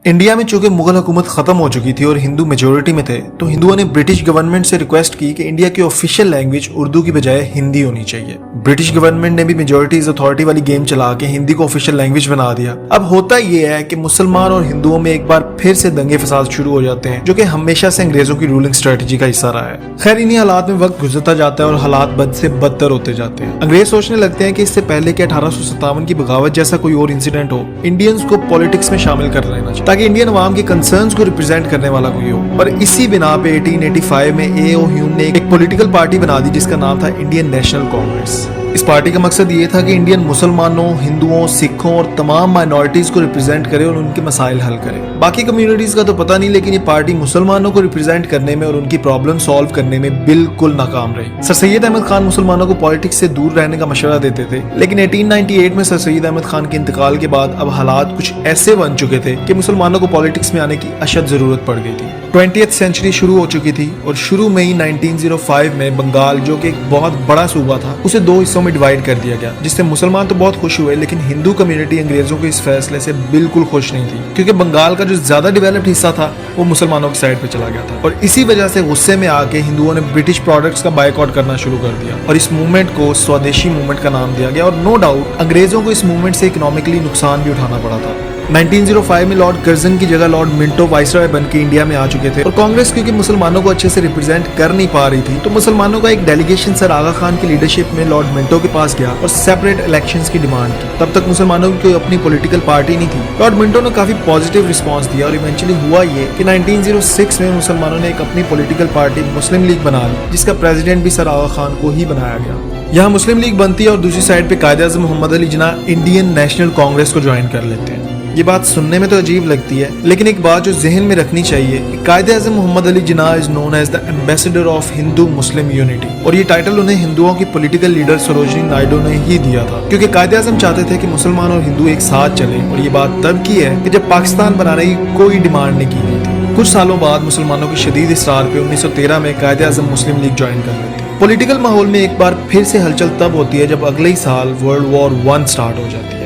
India में चूंकि मुगल हुकूमत खत्म हो चुकी थी और हिंदू मेजोरिटी में थे, तो हिंदुओं ने ब्रिटिश गवर्नमेंट से रिक्वेस्ट की कि इंडिया की ऑफिशियल लैंग्वेज उर्दू की बजाय हिंदी होनी चाहिए। ब्रिटिश गवर्नमेंट ने भी मेजोरिटीज अथॉरिटी वाली गेम चला के हिंदी को ऑफिशियल लैंग्वेज बना दिया। अब होता यह है कि मुसलमान और हिंदुओं में एक बार फिर से दंगे फसाद शुरू हो जाते हैं, जो कि हमेशा से अंग्रेजों की रूलिंग स्ट्रेटेजी का हिस्सा रहा है। खैर, इन्हीं हालात में वक्त गुजरता जाता है और हालात बद से बदतर होते जाते हैं। अंग्रेज सोचने लगते हैं कि इससे पहले कि 1857 की बगावत जैसा कोई और इंसिडेंट हो, इंडियंस को पॉलिटिक्स में शामिल कर लेना चाहिए, ताकि इंडियन अवाम के कंसर्न्स को रिप्रेजेंट करने वाला कोई हो। और इसी बिना पे 1885 में A.O. ह्यूम ने एक पॉलिटिकल पार्टी बना दी जिसका नाम था इंडियन नेशनल कांग्रेस। इस पार्टी का मकसद ये था कि इंडियन मुसलमानों, हिंदुओं, सिखों और तमाम माइनॉरिटीज को रिप्रेजेंट करे और उनके मसाइल हल करे। बाकी कम्युनिटीज का तो पता नहीं, लेकिन ये पार्टी मुसलमानों को रिप्रेजेंट करने में और उनकी प्रॉब्लम सॉल्व करने में बिल्कुल नाकाम रही। सर सैयद अहमद खान मुसलमानों को पॉलिटिक्स से दूर रहने का मशवरा देते थे, लेकिन 1898 में सर सैयद अहमद खान के इंतकाल के बाद अब हालात कुछ ऐसे बन चुके थे कि मुसलमानों को पॉलिटिक्स में आने की अशद जरूरत पड़ गई थी। 20th सेंचुरी शुरू हो चुकी थी और शुरू में ही 1905 में बंगाल, जो कि एक बहुत बड़ा सूबा था, उसे दो हिस्सों में डिवाइड कर दिया गया, जिससे मुसलमान तो बहुत खुश हुए, लेकिन हिंदू कम्युनिटी अंग्रेजों के इस फैसले से बिल्कुल खुश नहीं थी, क्योंकि बंगाल का जो ज्यादा डेवलप्ड हिस्सा था वो मुसलमानों की साइड पे चला गया था। और इसी वजह से गुस्से में आके हिंदुओं ने ब्रिटिश प्रोडक्ट्स का बायकॉट करना शुरू कर दिया और इस मूवमेंट को स्वदेशी मूवमेंट का नाम दिया गया। और नो डाउट अंग्रेजों को इस मूवमेंट से इकोनॉमिकली नुकसान भी उठाना पड़ा था। 1905 में लॉर्ड कर्जन की जगह लॉर्ड मिंटो वाइसरॉय बन के इंडिया में आ चुके थे और कांग्रेस क्योंकि मुसलमानों को अच्छे से रिप्रेजेंट कर नहीं पा रही थी, तो मुसलमानों का एक डेलीगेशन सर आगा खान की लीडरशिप में लॉर्ड मिंटो के पास गया और सेपरेट इलेक्शंस की डिमांड की। तब तक मुसलमानों की कोई अपनी पॉलिटिकल पार्टी नहीं थी। लॉर्ड मिंटो ने काफी पॉजिटिव रिस्पॉन्स दिया और इवेंचुअली हुआ ये कि 1906 में मुसलमानों ने एक अपनी पॉलिटिकल पार्टी मुस्लिम लीग बना ली, जिसका प्रेसिडेंट भी सर आगा खान को ही बनाया गया। यहाँ मुस्लिम लीग बनती है और दूसरी साइड पे कायदे आज़म मोहम्मद अली जिन्ना इंडियन नेशनल कांग्रेस को ज्वाइन कर लेते हैं। ये बात सुनने में तो अजीब लगती है, लेकिन एक बात जो जहन में रखनी चाहिए, Quaid-e Azam Mohammad Ali Jinnah is known as the ambassador of Hindu Muslim unity, और ये टाइटल उन्हें हिंदुओं की पॉलिटिकल लीडर सरोजिनी नायडू ने ही दिया था, क्योंकि कायदे आज़म चाहते थे कि मुसलमान और हिंदू एक साथ चले। और ये बात तब की है कि जब पाकिस्तान बनाने की कोई डिमांड नहीं की गई थी। कुछ सालों बाद मुसलमानों की शदीद इसरार पे 1913 में कायदे आज़म मुस्लिम लीग ज्वाइन कर लेती है। पॉलिटिकल माहौल में एक बार फिर से हलचल तब होती है जब अगले ही साल वर्ल्ड वॉर 1 स्टार्ट हो जाती है।